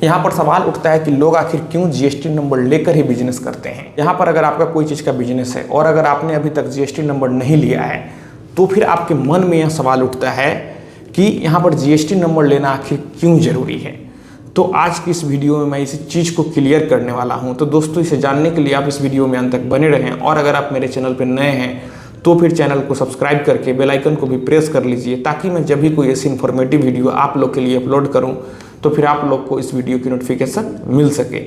यहाँ पर सवाल उठता है कि लोग आखिर क्यों जीएसटी नंबर लेकर ही बिजनेस करते हैं। यहाँ पर अगर आपका कोई चीज़ का बिजनेस है और अगर आपने अभी तक जीएसटी नंबर नहीं लिया है तो फिर आपके मन में यह सवाल उठता है कि यहाँ पर जीएसटी नंबर लेना आखिर क्यों ज़रूरी है। तो आज की इस वीडियो में मैं इसी चीज़ को क्लियर करने वाला हूँ। तो दोस्तों, इसे जानने के लिए आप इस वीडियो में अंत तक बने रहें और अगर आप मेरे चैनल पर नए हैं तो फिर चैनल को सब्सक्राइब करके बेल आइकन को भी प्रेस कर लीजिए, ताकि मैं जब भी कोई ऐसी इन्फॉर्मेटिव वीडियो आप लोग के लिए अपलोड करूं तो फिर आप लोग को इस वीडियो की नोटिफिकेशन मिल सके।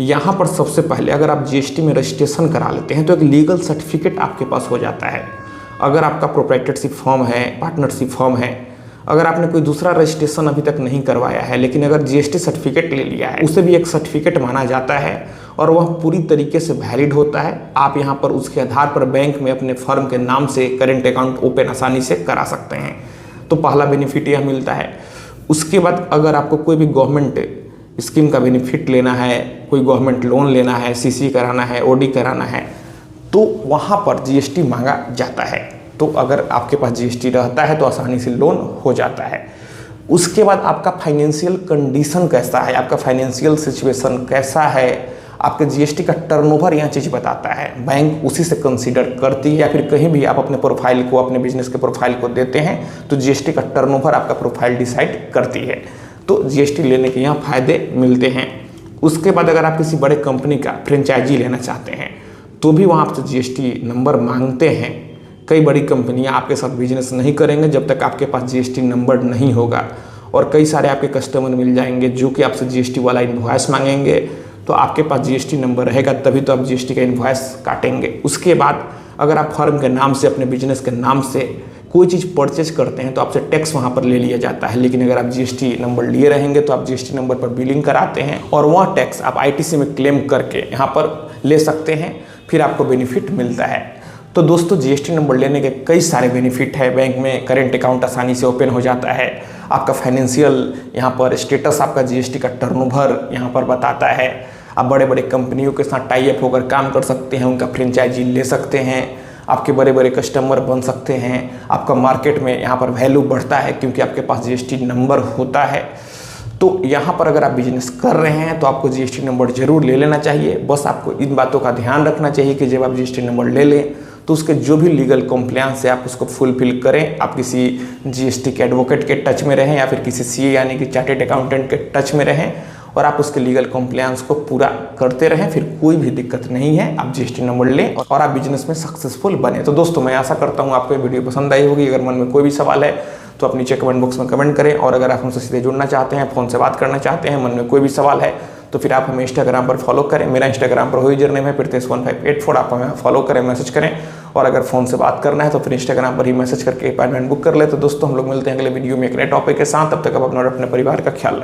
यहाँ पर सबसे पहले अगर आप जीएसटी में रजिस्ट्रेशन करा लेते हैं तो एक लीगल सर्टिफिकेट आपके पास हो जाता है। अगर आपका प्रोप्राइटरशिप फॉर्म है, पार्टनरशिप फॉर्म है, अगर आपने कोई दूसरा रजिस्ट्रेशन अभी तक नहीं करवाया है लेकिन अगर जीएसटी सर्टिफिकेट ले लिया है, उसे भी एक सर्टिफिकेट माना जाता है और वह पूरी तरीके से वैलिड होता है। आप यहाँ पर उसके आधार पर बैंक में अपने फर्म के नाम से करेंट अकाउंट ओपन आसानी से करा सकते हैं। तो पहला बेनिफिट यह मिलता है। उसके बाद अगर आपको कोई भी गवर्नमेंट स्कीम का बेनिफिट लेना है, कोई गवर्नमेंट लोन लेना है, सीसी कराना है, ओडी कराना है, तो वहाँ पर जीएसटी मांगा जाता है। तो अगर आपके पास जीएसटी रहता है तो आसानी से लोन हो जाता है। उसके बाद आपका फाइनेंशियल कंडीशन कैसा है, आपका फाइनेंशियल सिचुएशन कैसा है, आपके जीएसटी का टर्नओवर यह चीज़ बताता है। बैंक उसी से कंसीडर करती है, या फिर कहीं भी आप अपने प्रोफाइल को, अपने बिजनेस के प्रोफाइल को देते हैं तो जीएसटी का टर्नओवर आपका प्रोफाइल डिसाइड करती है। तो जीएसटी लेने के यहाँ फायदे मिलते हैं। उसके बाद अगर आप किसी बड़े कंपनी का फ्रेंचाइजी लेना चाहते हैं तो भी वहाँ आपसे जीएसटी नंबर मांगते हैं। कई बड़ी कंपनियां आपके साथ बिजनेस नहीं करेंगे जब तक आपके पास जीएसटी नंबर नहीं होगा, और कई सारे आपके कस्टमर मिल जाएंगे जो कि आपसे जीएसटी वाला इनवॉइस मांगेंगे। तो आपके पास जीएसटी नंबर रहेगा तभी तो आप जीएसटी का इनवॉइस काटेंगे। उसके बाद अगर आप फर्म के नाम से, अपने बिजनेस के नाम से कोई चीज़ परचेज करते हैं तो आपसे टैक्स वहाँ पर ले लिया जाता है। लेकिन अगर आप जीएसटी नंबर लिए रहेंगे तो आप जीएसटी नंबर पर बिलिंग कराते हैं और वह टैक्स आप आईटीसी में क्लेम करके यहाँ पर ले सकते हैं, फिर आपको बेनिफिट मिलता है। तो दोस्तों, जीएसटी नंबर लेने के कई सारे बेनिफिट है। बैंक में करेंट अकाउंट आसानी से ओपन हो जाता है। आपका फाइनेंशियल यहाँ पर स्टेटस, आपका जीएसटी का टर्नओवर यहाँ पर बताता है। आप बड़े बड़े कंपनियों के साथ टाई अप होकर काम कर सकते हैं, उनका फ्रेंचाइजी ले सकते हैं, आपके बड़े बड़े कस्टमर बन सकते हैं। आपका मार्केट में यहाँ पर वैल्यू बढ़ता है क्योंकि आपके पास जीएसटी नंबर होता है। तो यहाँ पर अगर आप बिजनेस कर रहे हैं तो आपको जीएसटी नंबर जरूर ले लेना चाहिए। बस आपको इन बातों का ध्यान रखना चाहिए कि जब आप जीएसटी नंबर ले लें तो उसके जो भी लीगल कॉम्प्लायंस है आप उसको फुलफिल करें। आप किसी जीएसटी के एडवोकेट के टच में रहें या फिर किसी सीए यानी कि चार्टेड अकाउंटेंट के टच में रहें और आप उसके लीगल कॉम्प्लायंस को पूरा करते रहें, फिर कोई भी दिक्कत नहीं है। आप जीएसटी नंबर लें और आप बिजनेस में सक्सेसफुल बने। तो दोस्तों, मैं आशा करता हूँ आपको ये वीडियो पसंद आई होगी। अगर मन में कोई भी सवाल है तो आप नीचे कमेंट बॉक्स में कमेंट करें, और अगर आप हमसे सीधे जुड़ना चाहते हैं, फ़ोन से बात करना चाहते हैं, मन में कोई भी सवाल है तो फिर आप हमें इंस्टाग्राम पर फॉलो करें। मेरा इंस्टाग्राम पर यूजर नेम है Pritesh1584। आप हमें फॉलो करें, मैसेज करें, और अगर फ़ोन से बात करना है तो फिर इंस्टाग्राम पर ही मैसेज करके अपॉइंटमेंट बुक कर ले। तो दोस्तों, हम लोग मिलते हैं अगले वीडियो में एक नए टॉपिक के साथ। तब तक आप अपना और अपने परिवार का ख्याल रखें।